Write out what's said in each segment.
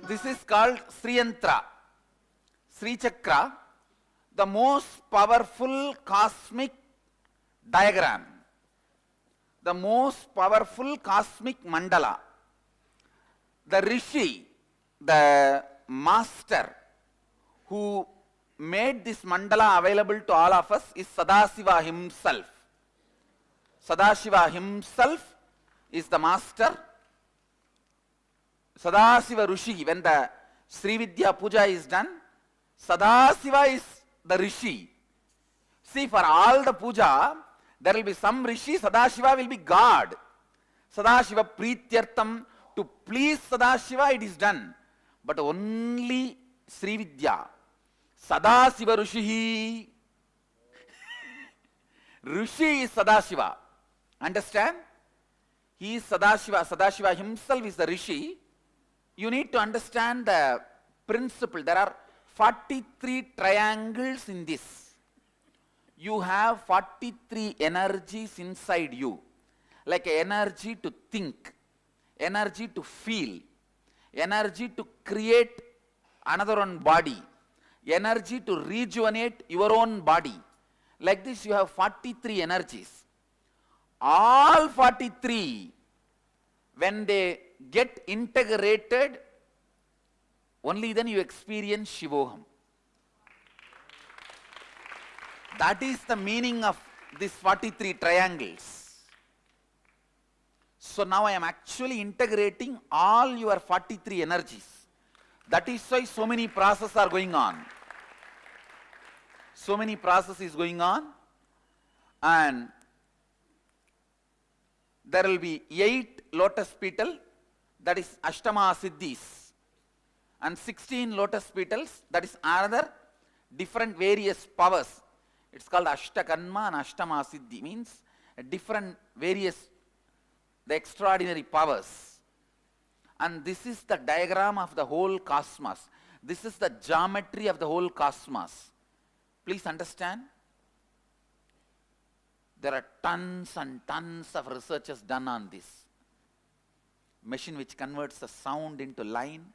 This is called Sri Chakra, the most powerful cosmic diagram, the most powerful cosmic mandala. The Rishi, the master who made this mandala available to all of us is Sadashiva himself. Sadashiva himself is the master. Sadashiva Rishi, when the Sri Vidya Puja is done, Sadashiva is the Rishi. See, for all the puja, there will be some Rishi, Sadashiva will be God. Sadashiva Prityartham, to please Sadashiva it is done. But only Sri Vidya, Sadashiva Rishi. Rishi is Sadashiva. Understand? He is Sadashiva. Sadashiva himself is the Rishi. You need to understand the principle. There are 43 triangles in this. You have 43 energies inside you. Like energy to think, energy to feel, energy to create another own body, energy to rejuvenate your own body. Like this you have 43 energies. All 43, when they get integrated, only then you experience Shivoham. That is the meaning of these 43 triangles. So now I am actually integrating all your 43 energies. That is why so many processes are going on. So many processes is going on, and there will be 8 lotus petal, that is Ashtama Siddhis, and 16 lotus petals, that is another different various powers. It's called Ashtakanma and Ashtama Siddhi, means different various, the extraordinary powers. And this is the diagram of the whole cosmos. This is the geometry of the whole cosmos. Please understand. There are tons and tons of researches done on this. Machine which converts the sound into line.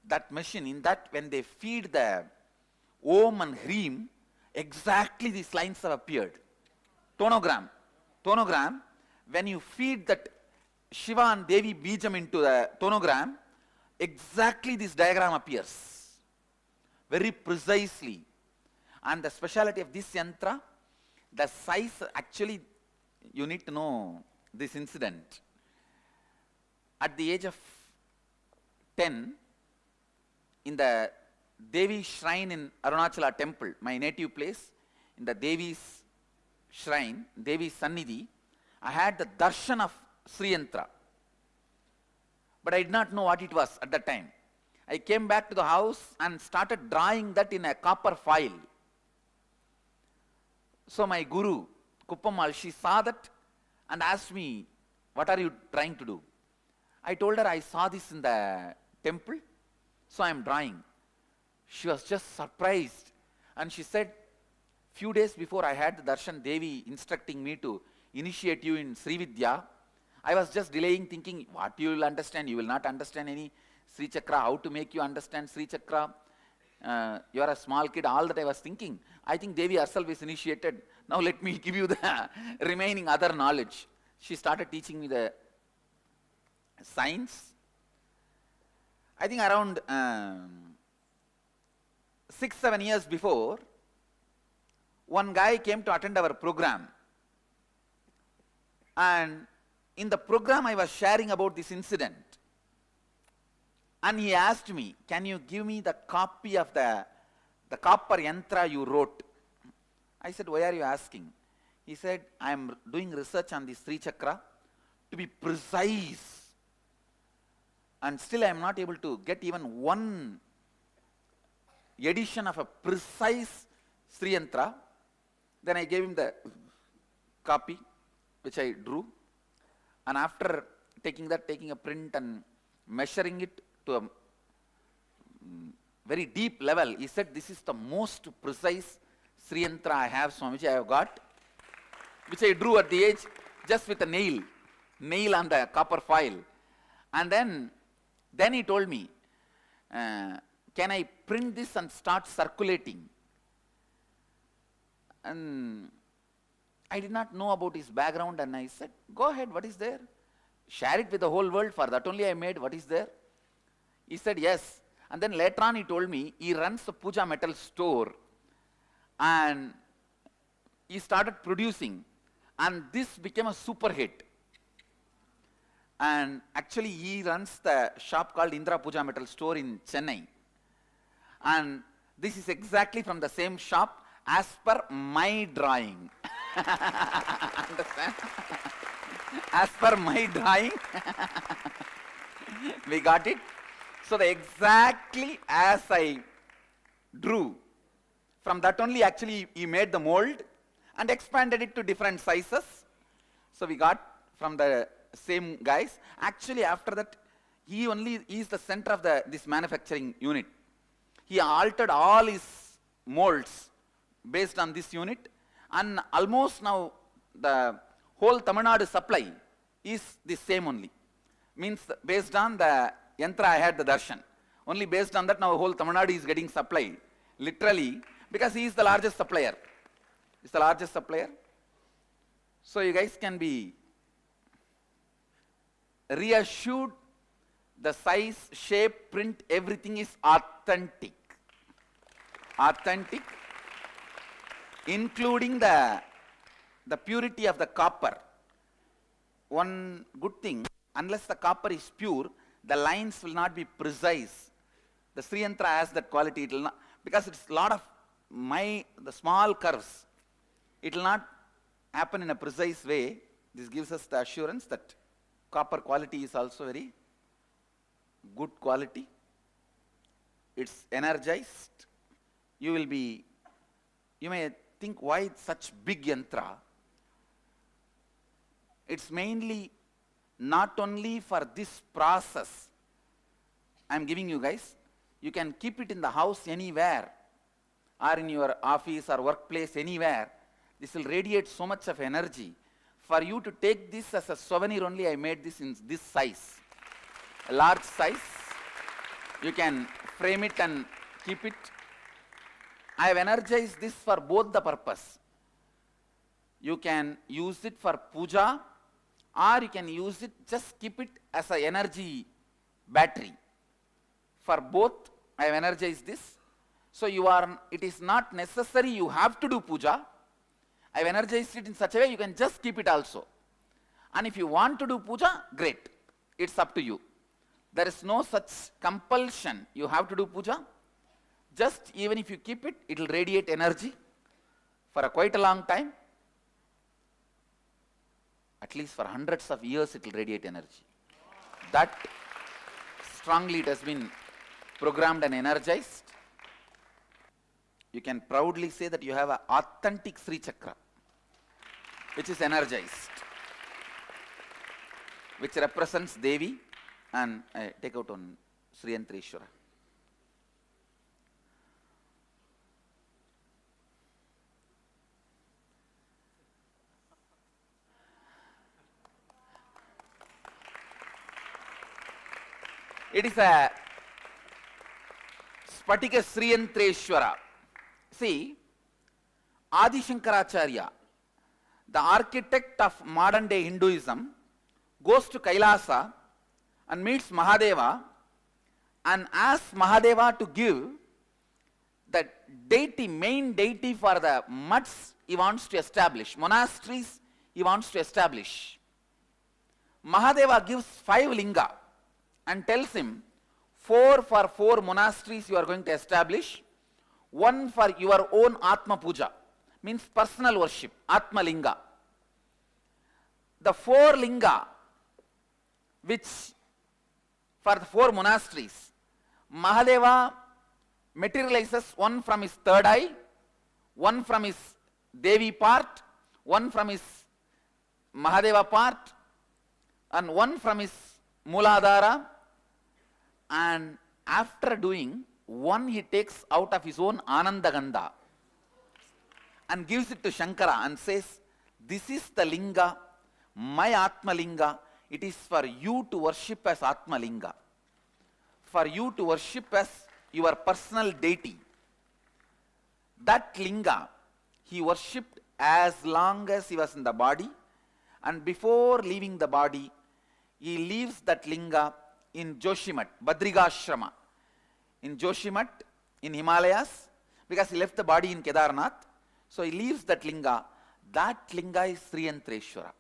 That machine, in that when they feed the Om and Hreem, exactly these lines have appeared. Tonogram, when you feed that Shiva and Devi Bijam into the tonogram, exactly this diagram appears. Very precisely. And the speciality of this yantra, the size, actually you need to know this incident. At the age of 10, in the Devi shrine in Arunachala temple, my native place, in the Devi's shrine, Devi's Sannidhi, I had the darshan of Sri Yantra. But I did not know what it was at that time. I came back to the house and started drawing that in a copper file. So my guru, Kuppamal, she saw that and asked me, what are you trying to do? I told her I saw this in the temple, so I am drawing. She was just surprised, and she said, few days before I had the darshan, Devi instructing me to initiate you in Sri Vidya. I was just delaying, thinking, what you will understand? You will not understand any Sri Chakra, how to make you understand Sri Chakra. You are a small kid, all that I was thinking. I think Devi herself is initiated. Now let me give you the remaining other knowledge. She started teaching me the science. I think around 6-7 years before, one guy came to attend our program. And in the program I was sharing about this incident. And he asked me, can you give me the copy of the copper yantra you wrote? I said, why are you asking? He said, I am doing research on the Sri Chakra to be precise. And still I am not able to get even one edition of a precise Sri Yantra. Then I gave him the copy which I drew. And after taking a print and measuring it to a very deep level, he said, this is the most precise Sri Yantra I have, Swamiji, I have got, which I drew at the age just with a nail on the copper file. And then he told me, can I print this and start circulating? And I did not know about his background, and I said, go ahead, what is there? Share it with the whole world, for that only I made, what is there? He said, yes. And then later on he told me, he runs a puja metal store, and he started producing, and this became a super hit. And actually he runs the shop called Indra Puja Metal Store in Chennai. And this is exactly from the same shop as per my drawing. Understand? As per my drawing, we got it. So exactly as I drew, from that only actually he made the mold and expanded it to different sizes. So we got from the same guys. Actually after that, he is the center of this manufacturing unit. He altered all his molds based on this unit, and almost now the whole Tamil Nadu supply is the same only. Means based on the yantra I had the darshan. Only based on that now whole Tamil Nadu is getting supplied. Literally, because he is the largest supplier. He's the largest supplier. So you guys can be reassured, the size, shape, print, everything is authentic. Authentic, including the purity of the copper. One good thing, unless the copper is pure, the lines will not be precise. The Sri Yantra has that quality, it will not, because it's a lot of the small curves. It will not happen in a precise way. This gives us the assurance that copper quality is also very good quality. It's energized. You may think, why such big yantra? It's mainly not only for this process. I'm giving you guys, you can keep it in the house anywhere, or in your office or workplace anywhere. This will radiate so much of energy. For you to take this as a souvenir only, I made this in this size, a large size. You can frame it and keep it. I have energized this for both the purpose. You can use it for puja, or you can use it, just keep it as an energy battery. For both, I have energized this. So it is not necessary you have to do puja. I have energized it in such a way you can just keep it also. And if you want to do puja, great. It's up to you. There is no such compulsion you have to do puja. Just even if you keep it, it will radiate energy for quite a long time. At least for hundreds of years it will radiate energy. That strongly it has been programmed and energized. You can proudly say that you have an authentic Sri Chakra, which is energized, which represents Devi, and I take out on Sri Yantreshwara. It is a Spatika Sri Yantreshwara. See, Adi Shankaracharya, the architect of modern day Hinduism, goes to Kailasa and meets Mahadeva and asks Mahadeva to give the deity, main deity for the mutts he wants to establish, monasteries he wants to establish. Mahadeva gives 5 linga and tells him, 4 for 4 monasteries you are going to establish, 1 for your own Atma Puja, means personal worship, Atma Linga. The 4 linga, which for the 4 monasteries, Mahadeva materializes 1 from his third eye, 1 from his Devi part, 1 from his Mahadeva part, and 1 from his Mooladhara. And after doing, 1 he takes out of his own Anandagandha and gives it to Shankara and says, this is the linga, my Atma Linga, it is for you to worship as Atma Linga. for you to worship as your personal deity. That linga he worshipped as long as he was in the body, and before leaving the body, he leaves that linga in Joshimat, Badrigashrama, in Joshimat, in Himalayas, because he left the body in Kedarnath. So he leaves that linga. That linga is Sri Yantreshwara.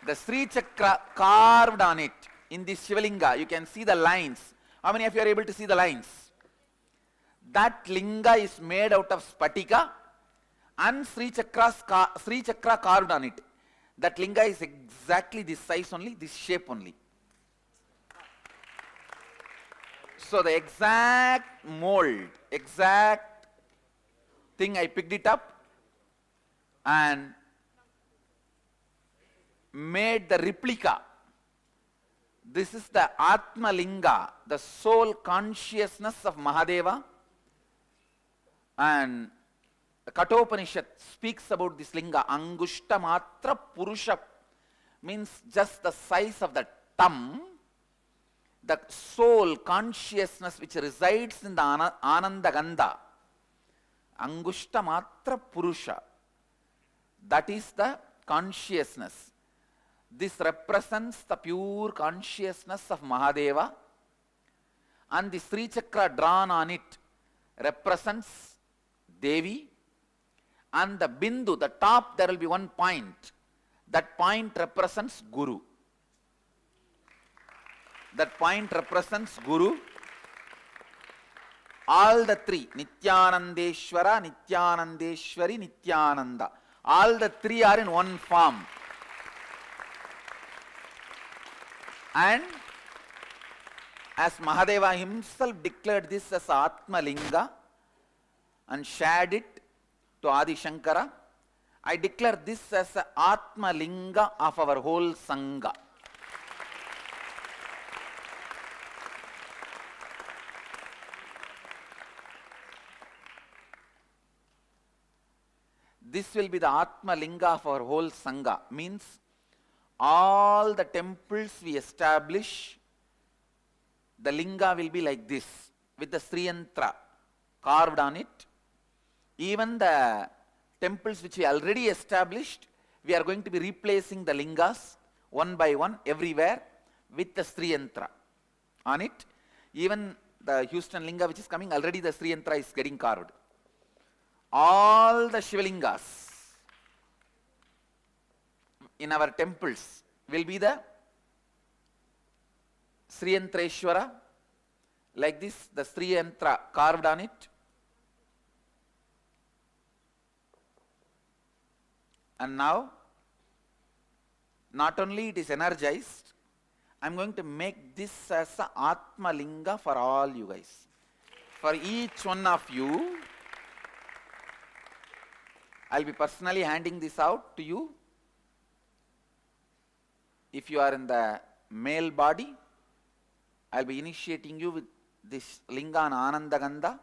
The Sri Chakra carved on it, in this Shivalinga, you can see the lines. How many of you are able to see the lines? That linga is made out of spatika and Sri Chakra carved on it. That linga is exactly this size only, this shape only. So the exact mold, exact thing, I picked it up and made the replica. This is the Atma Linga, the soul consciousness of Mahadeva. And the Kathopanishad speaks about this linga. Angushta Matra Purusha means just the size of the thumb. The soul consciousness which resides in the Ananda Gandha. Angushta Matra Purusha. That is the consciousness. This represents the pure consciousness of Mahadeva, and the Sri Chakra drawn on it represents Devi, and the Bindu, the top, there will be one point. That point represents Guru. That point represents Guru. All the three, Nithyanandeshwara, Nithyanandeshwari, Nithyananda, all the three are in one form. And as Mahadeva himself declared this as Atma Linga and shared it to Adi Shankara, I declare this as a Atma Linga of our whole Sangha. This will be the Atma Linga of our whole Sangha. Means all the temples we establish, the linga will be like this, with the Sri Yantra carved on it. Even the temples which we already established, we are going to be replacing the lingas one by one everywhere with the Sri Yantra on it. Even the Houston linga which is coming, already the Sri Yantra is getting carved. All the Shivalingas in our temples will be the Sri Yantreshwara, like this, the Sri Yantra carved on it. And now, not only it is energized, I am going to make this as a Atma Linga for all you guys. For each one of you, I will be personally handing this out to you. If you are in the male body, I will be initiating you with this linga on Ananda Gandha.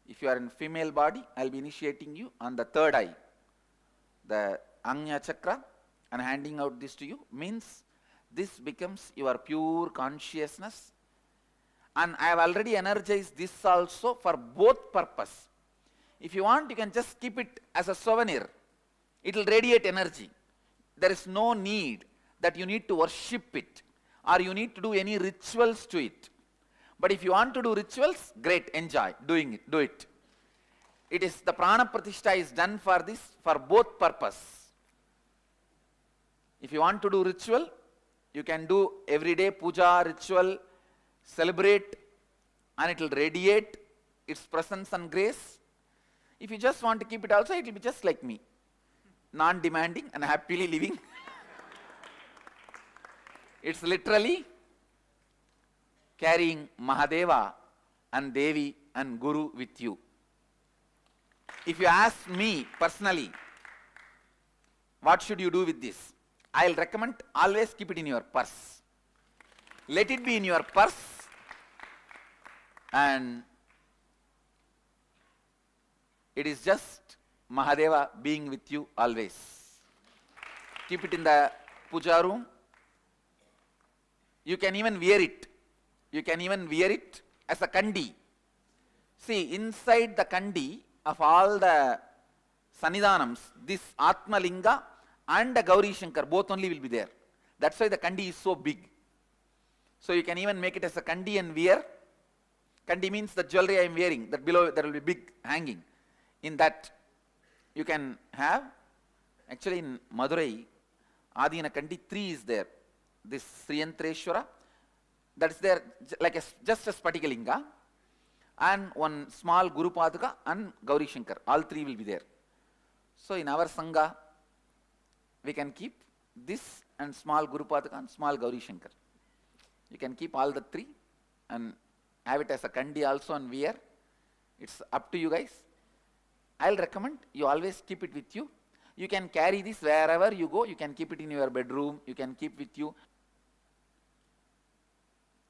If you are in female body, I will be initiating you on the third eye, the Anya Chakra, and handing out this to you. Means this becomes your pure consciousness. And I have already energized this also for both purpose. If you want, you can just keep it as a souvenir. It will radiate energy. There is no need that you need to worship it or you need to do any rituals to it. But if you want to do rituals, great, enjoy doing it, do it. It is the Prana Pratishtha is done for this, for both purpose. If you want to do ritual, you can do everyday puja, ritual, celebrate, and it will radiate its presence and grace. If you just want to keep it also, it will be just like me, non-demanding and happily living. It's literally carrying Mahadeva and Devi and Guru with you. If you ask me personally, what should you do with this? I'll recommend always keep it in your purse. Let it be in your purse, and it is just Mahadeva being with you always. Keep it in the puja room. You can even wear it You can even wear it as a kandi. See, inside the kandi of all the Sannidhanams, this Atma Linga and the Gauri Shankar both only will be there. That's why the kandi is so big. So you can even make it as a kandi and wear. Kandi means the jewelry I am wearing, that below there will be big hanging. In that you can have, actually in Madurai, Adina kandi 3 is there. This Sri Yantreshwara, that is there like just a Spatika Linga, and one small Guru Padaka and Gauri Shankar. All 3 will be there. So in our Sangha, we can keep this and small Guru Padaka and small Gauri Shankar. You can keep all the 3 and have it as a kandi also and wear. It's up to you guys. I'll recommend you always keep it with you. You can carry this wherever you go. You can keep it in your bedroom. You can keep with you.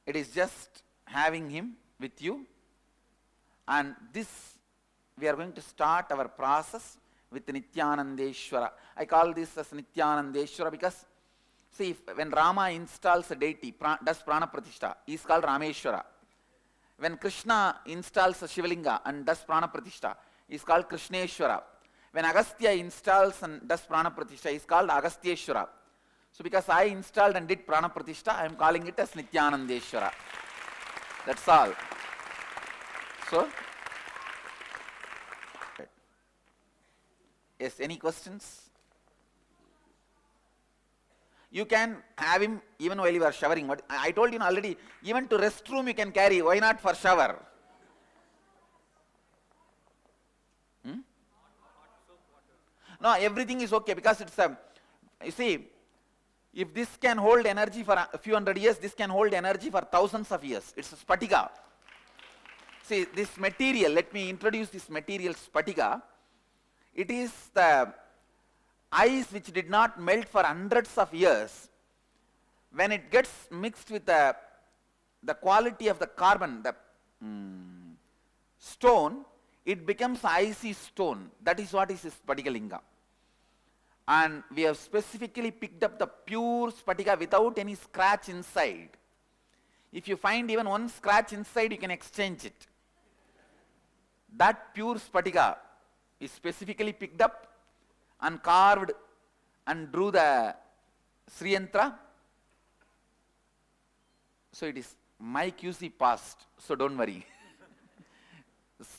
It is just having him with you. And this, we are going to start our process with Nithyanandeshwara. I call this as Nithyanandeshwara because, see, when Rama installs a deity, does Prana Pratishtha, he is called Rameshwara. When Krishna installs a Shivalinga and does Prana Pratishtha, he is called Krishneshwara. When Agastya installs and does Prana Pratishtha, he is called Agastyeshwara. So because I installed and did Prana Pratishtha, I am calling it as Nithyanandeshwara. That's all. So, yes, any questions? You can have him even while you are showering. But I told you already, even to restroom you can carry. Why not for shower? No, everything is okay because it's a, you see, if this can hold energy for a few hundred years, this can hold energy for thousands of years. It's a spatika. See, this material, let me introduce this material spatika. It is the ice which did not melt for hundreds of years. When it gets mixed with the quality of the carbon, the stone, it becomes icy stone. That is what is Spatika Linga. And we have specifically picked up the pure Spatika without any scratch inside. If you find even one scratch inside, you can exchange it. That pure Spatika is specifically picked up and carved and drew the Sri Yantra. So it is my QC passed, so don't worry.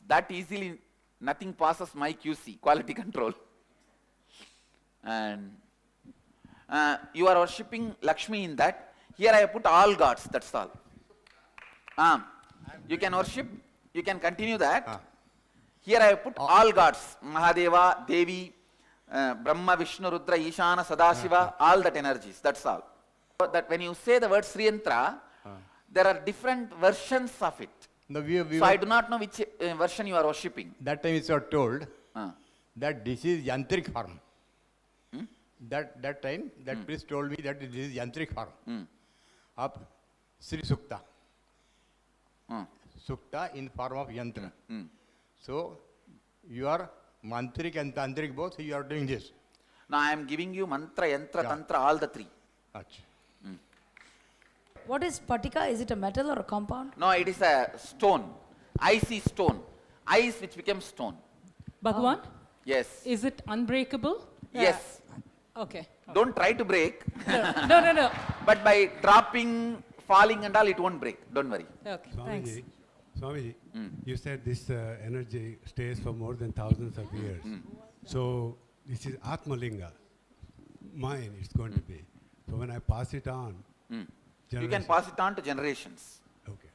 That easily, nothing passes my QC, quality control. And you are worshipping Lakshmi in that. Here I have put all gods, that's all. You can worship, you can continue that. Here I have put all gods, Mahadeva, Devi, Brahma, Vishnu, Rudra, Ishana, Sadashiva, all that energies, that's all. So that when you say the word Sri Yantra, there are different versions of it. So I do not know which version you are worshipping. That time you are told that this is yantric form. That time, that priest told me that this is yantric form of Sri Sukta. Sukta in form of yantra. So you are mantrik and tantric both, you are doing this. Now I am giving you mantra, yantra, tantra, all the 3. What is spatika? Is it a metal or a compound? No, it is a stone, icy stone, ice which becomes stone. Bhagwan? Yes. Is it unbreakable? Yes. Okay. Don't try to break. No. But by dropping, falling and all, it won't break. Don't worry. Okay, thanks. Swamiji, you said this energy stays for more than thousands of years. So this is Atma Linga. Mine it's going to be. So when I pass it on, you can pass it on to generations. Okay.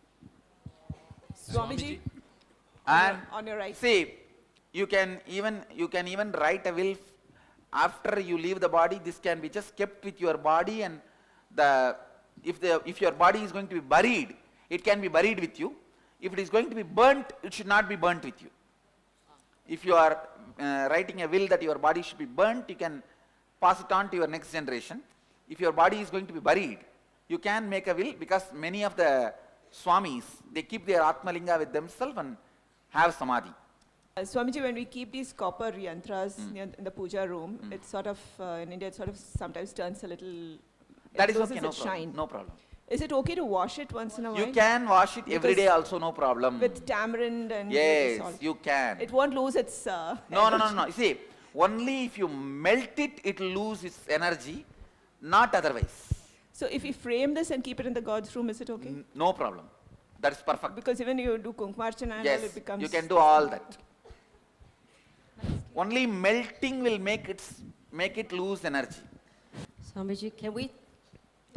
Swamiji, And on your right. see, you can even write a will after you leave the body. This can be just kept with your body, and if your body is going to be buried, it can be buried with you. If it is going to be burnt, it should not be burnt with you. If you are writing a will that your body should be burnt, you can pass it on to your next generation. If your body is going to be buried, you can make a will, because many of the Swamis, they keep their Atma Linga with themselves and have Samadhi. Swamiji, when we keep these copper yantras in the puja room, it's sort of, in India, it sort of sometimes turns a little, That is loses okay, no its problem. shine. No problem. Is it okay to wash it once in a while? You can wash it every day also, no problem. With tamarind and Yes, salt. you can. It won't lose its No. You see, only if you melt it, it will lose its energy, not otherwise. So if we frame this and keep it in the God's room, is it okay? No problem. That is perfect. Because even you do Kumkumarchana and all, Yes, it becomes... you can do all that. Only melting will make it lose energy. Swamiji, can we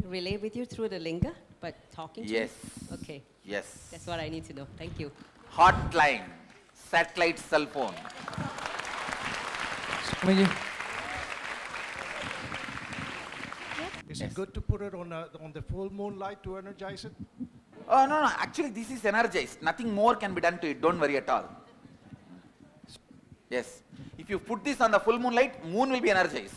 relate with you through the linga by talking to you? Yes. Okay, Yes. that's what I need to know. Thank you. Hotline, satellite cell phone. Swamiji, Is it good to put it on the full moonlight to energize it? Oh, no. Actually, this is energized. Nothing more can be done to it. Don't worry at all. Yes. If you put this on the full moonlight, moon will be energized.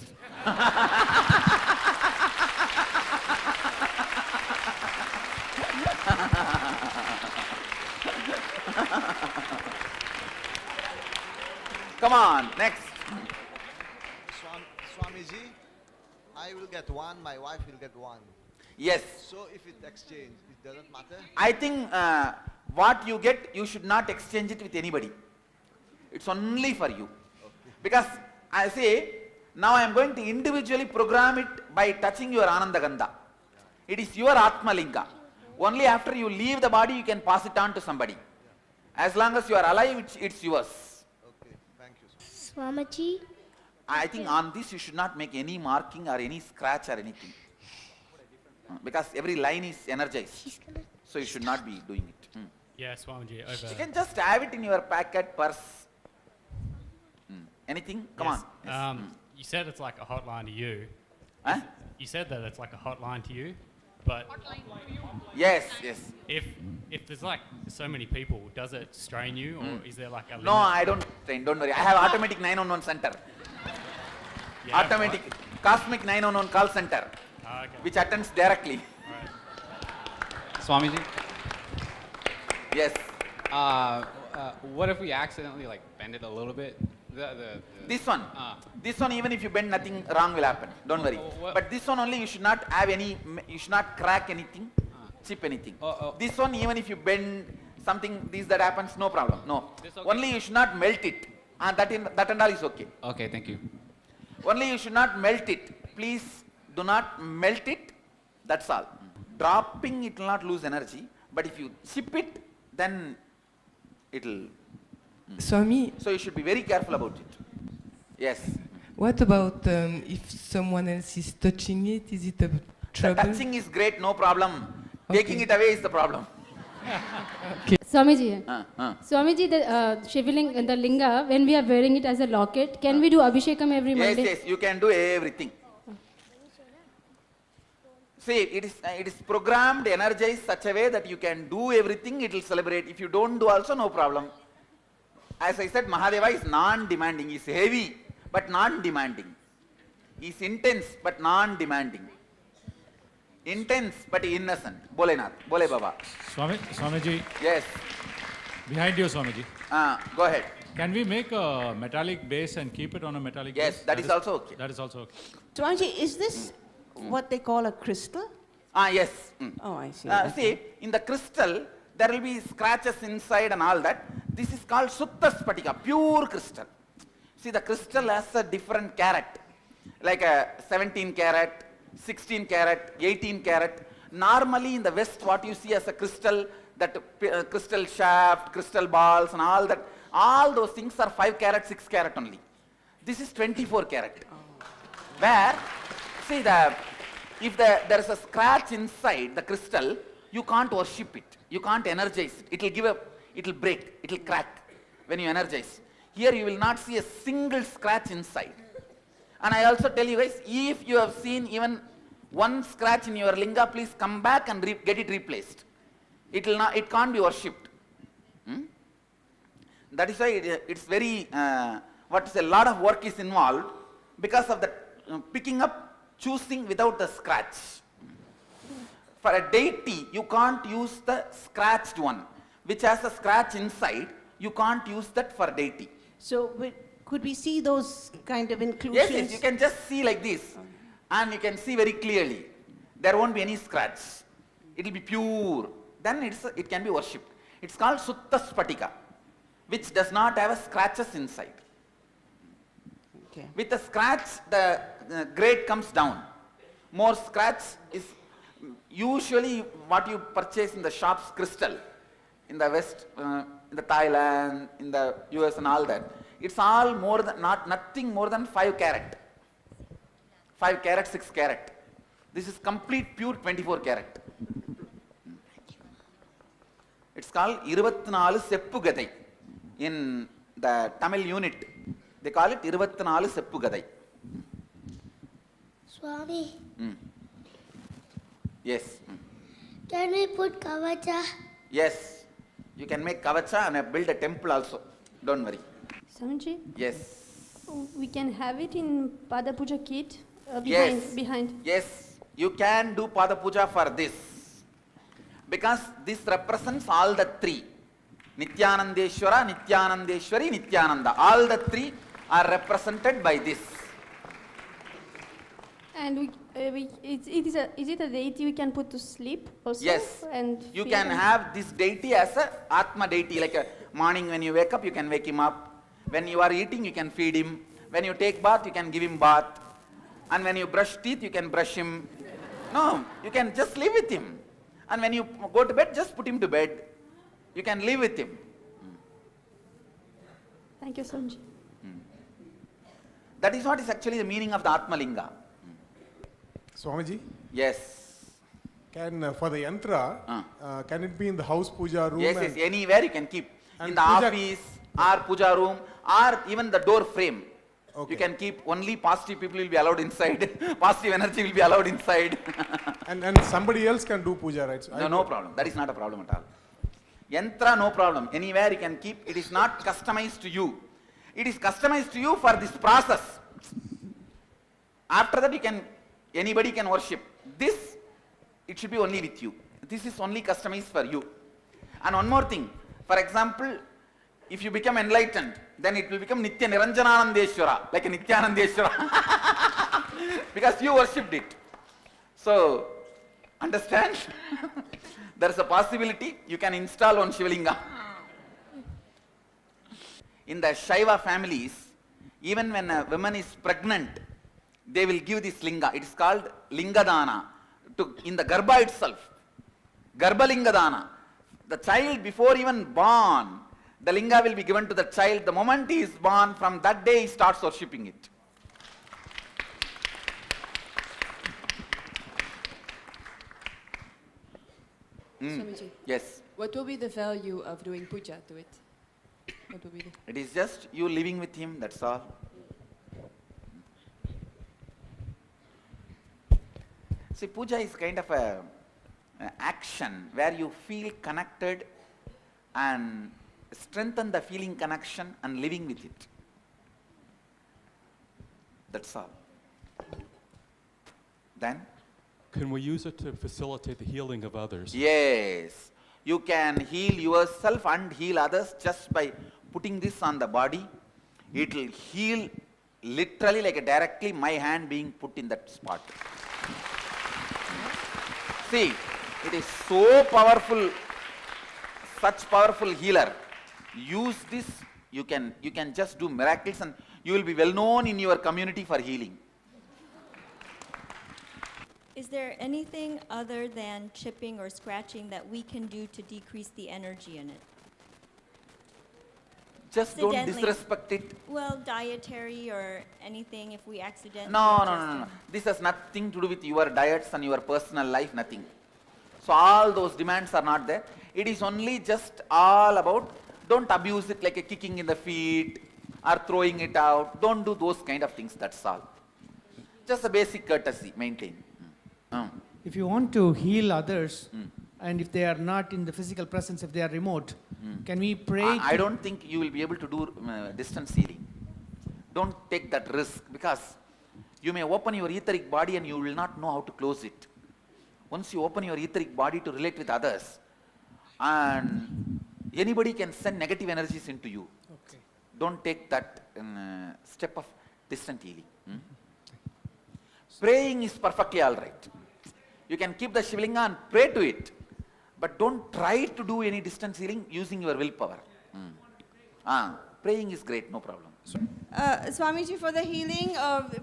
Come on, next. Swamiji, I will get one, my wife will get one. Yes. So if it exchange, it doesn't matter? I think what you get, you should not exchange it with anybody. It's only for you. Because I say, now I am going to individually program it by touching your Ananda Gandha. It is your Atma Linga. Only after you leave the body, you can pass it on to somebody. As long as you are alive, it's yours. Okay, thank you. Swamiji, I think on this you should not make any marking or any scratch or anything. Because every line is energized. So you should not be doing it. Yeah, Swamiji, over. You can just have it in your pocket, purse. Anything? Come Yes, on. You said it's like a hotline to you. Huh? You said that it's like a hotline to you, but Yes. if there's like so many people, does it strain you, or is there like a limit? No, I don't train, don't worry. I have automatic 911 center. Yeah, Automatic Cosmic 911 call center, Okay. which attends directly. Swamiji, Yes. what if we accidentally like bend it a little bit? This one, even if you bend, nothing wrong will happen. Don't worry. But this one only, you should not have any, you should not crack anything, chip anything. This one, even if you bend something, that happens, no problem. No. This okay? Only you should not melt it. That and all is okay. Okay, thank you. Only you should not melt it. Please do not melt it. That's all. Dropping, it will not lose energy. But if you chip it, then it will. Swami, So you should be very careful about it. Yes. what about if someone else is touching it? Is it a The trouble? touching is great, no problem. Taking Okay. it away is the problem. Swamiji, Swamiji, the Shivaling, the Linga, when we are wearing it as a locket, can we do Abhishekam every Yes, Monday? you can do everything. See, it is programmed, energized such a way that you can do everything, it will celebrate. If you don't do also, no problem. As I said, Mahadeva is non-demanding. He is heavy, but non-demanding. He is intense, but non-demanding. Intense, but innocent. Bole Nath, Bole Baba. Swamiji, Yes. behind you, Swamiji. Go ahead. Can we make a metallic base and keep it on a metallic Yes, base? that is also okay. That is also okay. Swamiji, is this what they call a crystal? Yes. Oh, I see. See, in the crystal, there will be scratches inside and all that. This is called Sutta Spatika, pure crystal. See, the crystal has a different carat, like a 17 carat, 16 carat, 18 carat. Normally in the West, what you see as a crystal, that crystal shaft, crystal balls and all that, all those things are 5 carat, 6 carat only. This is 24 carat. Where, see, if there is a scratch inside the crystal, you can't worship it. You can't energize it. It will break, it will crack when you energize. Here you will not see a single scratch inside. And I also tell you guys, if you have seen even one scratch in your linga, please come back and get it replaced. It can't be worshipped. That is why it's very, a lot of work is involved because of the picking up, choosing without the scratch. For a deity, you can't use the scratched one, which has a scratch inside. You can't use that for deity. So could we see those kind of inclusions? Yes, you can just see like this, and you can see very clearly. There won't be any scratch. It will be pure. Then it can be worshipped. It's called Sutta Spatika, which does not have scratches inside. Okay. With a scratch, the grade comes down. More scratch is usually what you purchase in the shops, crystal, in the West, in the Thailand, in the US and all that. It's all more than, nothing more than 5 carat. 5 carat, 6 carat. This is complete pure 24 carat. It's called 24 Seppu Gadai. In the Tamil unit, they call it 24 Seppu Gadai. Swami, Yes. can we put kavacha? Yes. You can make kavacha and build a temple also. Don't worry. Swamiji, Yes. we can have it in Pada Puja kit Yes. behind. Yes. You can do Pada Puja for this. Because this represents all the 3. Nithyanandeshwara, Nithyanandeshwari, Nithyananda. All the 3 are represented by this. And is it a deity we can put to sleep also? Yes. And You feed can him? have this deity as a Atma deity, like a morning when you wake up, you can wake him up. When you are eating, you can feed him. When you take bath, you can give him bath. And when you brush teeth, you can brush him. No, you can just live with him. And when you go to bed, just put him to bed. You can live with him. Thank you, Swamiji. That is what is actually the meaning of the Atma Linga. Swamiji, Yes. can for the yantra, can it be in the house puja room? Yes, yes, anywhere you can keep. In and the puja- office, or puja room, or even the door frame. Okay. You can keep, only positive people will be allowed inside. Positive energy will be allowed inside. And somebody else can do puja, right? So No problem. That is not a problem at all. Yantra, no problem. Anywhere you can keep. It is not customized to you. It is customized to you for this process. After that, anybody can worship. This, it should be only with you. This is only customized for you. And one more thing. For example, if you become enlightened, then it will become Nitya Niranjananandeshwara, like a Nithyanandeshwara. Because you worshipped it. So, understand? There is a possibility you can install one Shivalinga. In the Shaiva families, even when a woman is pregnant, they will give this linga. It is called lingadana. In the garbha itself, garbha lingadana. The child before even born, the linga will be given to the child. The moment he is born, from that day he starts worshipping it. Swamiji, Yes. what will be the value of doing puja to it? What will be the... It is just you living with him, that's all. See, puja is kind of an action where you feel connected and strengthen the feeling connection and living with it. That's all. Then? Can we use it to facilitate the healing of others? Yes. You can heal yourself and heal others just by putting this on the body. It will heal literally like directly my hand being put in that spot. See, it is so powerful, such powerful healer. Use this, you can just do miracles and you will be well known in your community for healing. Is there anything other than chipping or scratching that we can do to decrease the energy in it? Just don't Accidentally. disrespect it. Well, dietary or anything if we accidentally... No. This has nothing to do with your diets and your personal life, nothing. So all those demands are not there. It is only just all about, don't abuse it like a kicking in the feet or throwing it out. Don't do those kind of things, that's all. Just a basic courtesy, maintain. If you want to heal others, and if they are not in the physical presence, if they are remote, can we pray? I don't think you will be able to do distance healing. Don't take that risk because you may open your etheric body and you will not know how to close it. Once you open your etheric body to relate with others, and anybody can send negative energies into you. Okay. Don't take that step of distant healing. Praying is perfectly all right. You can keep the Shivalinga and pray to it. But don't try to do any distance healing using your willpower. Praying is great, no problem. Swamiji, for the healing,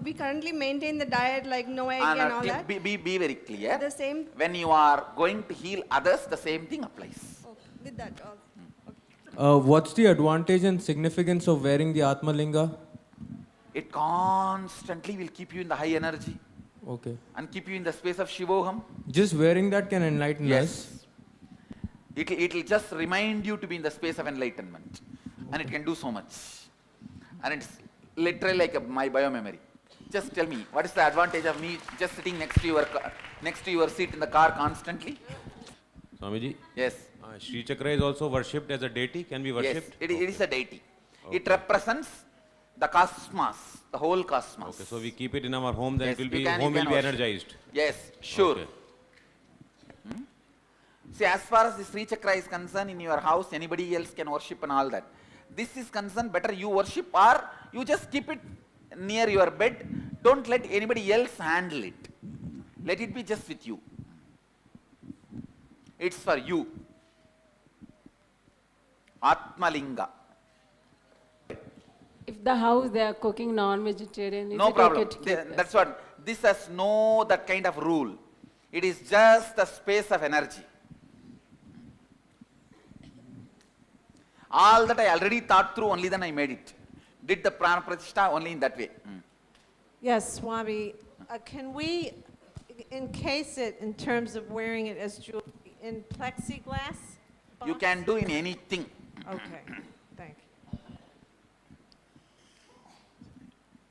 we currently maintain the diet like no egg and all that. Be very clear. The same. When you are going to heal others, the same thing applies. With that. What's the advantage and significance of wearing the Atma Linga? It constantly will keep you in the high energy. Okay. And keep you in the space of Shivoham. Just wearing that can enlighten us? It will just remind you to be in the space of enlightenment. And it can do so much. And it's literally like my biomemory. Just tell me, what is the advantage of me just sitting next to your seat in the car constantly? Swamiji? Yes. Sri Chakra is also worshipped as a deity, can be worshipped? Yes, it is a deity. Okay. It represents the cosmos, the whole cosmos. Okay, so we keep it in our home, then yes, it will be, home will be energized. Yes, sure. Okay. See, as far as the Sri Chakra is concerned, in your house, anybody else can worship and all that. This is concerned, better you worship or you just keep it near your bed. Don't let anybody else handle it. Let it be just with you. It's for you. Atma Linga. If the house they are cooking non-vegetarian, no problem. That's what. This has no that kind of rule. It is just a space of energy. All that I already thought through, only then I made it. Did the prana pratishtha only in that way. Yes, Swami. Can we encase it in terms of wearing it as jewelry in plexiglass? You can do in anything. Okay, thank you.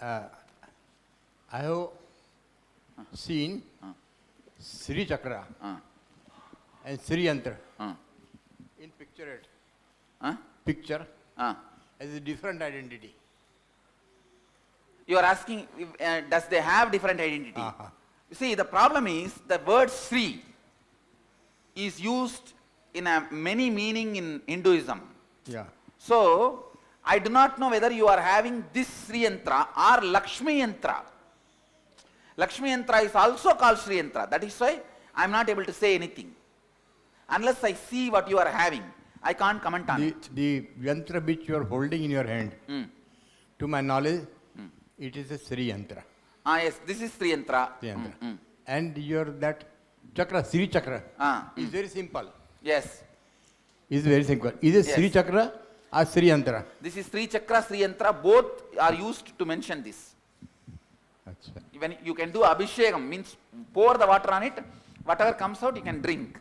I have seen Sri Chakra and Sri Yantra in picture as a different identity. You are asking, does they have different identity? You see, the problem is the word Sri is used in a many meaning in Hinduism. Yeah. So, I do not know whether you are having this Sri Yantra or Lakshmi Yantra. Lakshmi Yantra is also called Sri Yantra. That is why I am not able to say anything. Unless I see what you are having, I can't comment on it. The Yantra which you are holding in your hand, to my knowledge, it is a Sri Yantra. Yes, this is Sri Yantra. And your that Chakra, Sri Chakra, is very simple. Yes. Is very simple. Is it Sri Chakra or Sri Yantra? This is Sri Chakra, Sri Yantra, both are used to mention this. When you can do Abhishekam, means pour the water on it, whatever comes out you can drink.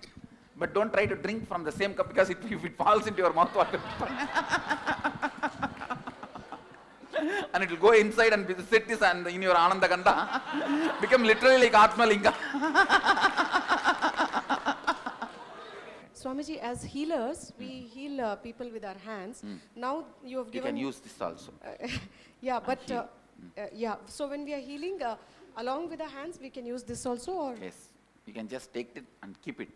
But don't try to drink from the same cup because if it falls into your mouth, what will and it will go inside and sit this and in your Ananda Gandha, become literally like Atma Linga. Swamiji, as healers, we heal people with our hands. Now you have given... You can use this also. Yeah, but yeah. So when we are healing, along with the hands, we can use this also, or? Yes. You can just take it and keep it.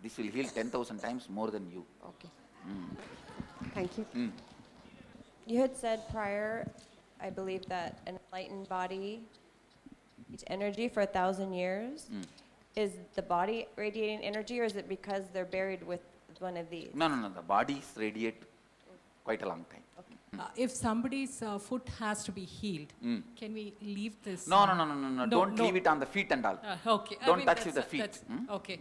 This will heal 10,000 times more than you. Okay. Thank you. You had said prior, I believe, that an enlightened body needs energy for 1,000 years. Is the body radiating energy, or is it because they're buried with one of these? No. The bodies radiate quite a long time. If somebody's foot has to be healed, can we leave this? No. Don't leave it on the feet and all. Okay. Don't touch with the feet. Okay.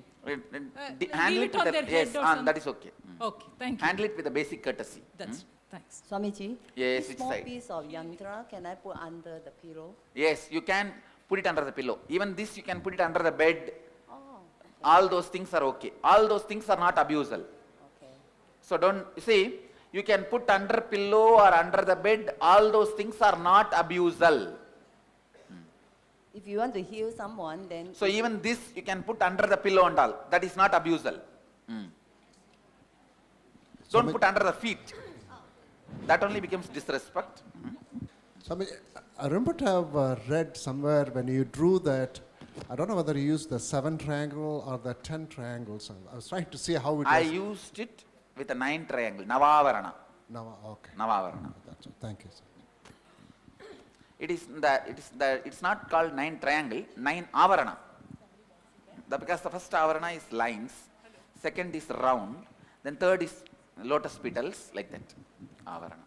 Handle leave it with on the, their yes, head or something. that is okay. Okay, thank you. Handle it with a basic courtesy. That's thanks. Swamiji, yes, this small piece of yantra, can I put under the pillow? Yes, you can put it under the pillow. Even this you can put it under the bed. All those things are okay. All those things are not abusal. Okay. So don't, see, you can put under pillow or under the bed, all those things are not abusal. If you want to heal someone, then... So even this you can put under the pillow and all. That is not abusal. Don't put under the feet. That only becomes disrespect. So I remember to have read somewhere when you drew that, I don't know whether you used the 7 triangle or the 10 triangles. I was trying to see how it was. I used it with a 9 triangle, Navavarana. Okay. Navavarana. That's it. Thank you, sir. It's not called 9 triangle, 9 avarana. because the first avarana is lines, second is round, then third is lotus petals, like that. Avarana.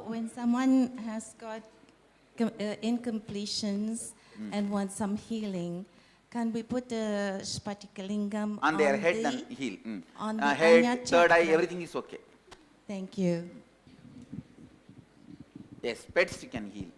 When someone has got incompletions and wants some healing, can we put the Spaticalingam on their head and heel? On the head, Anya third eye, chakra? everything is okay. Thank you. Yes, pets you can heal.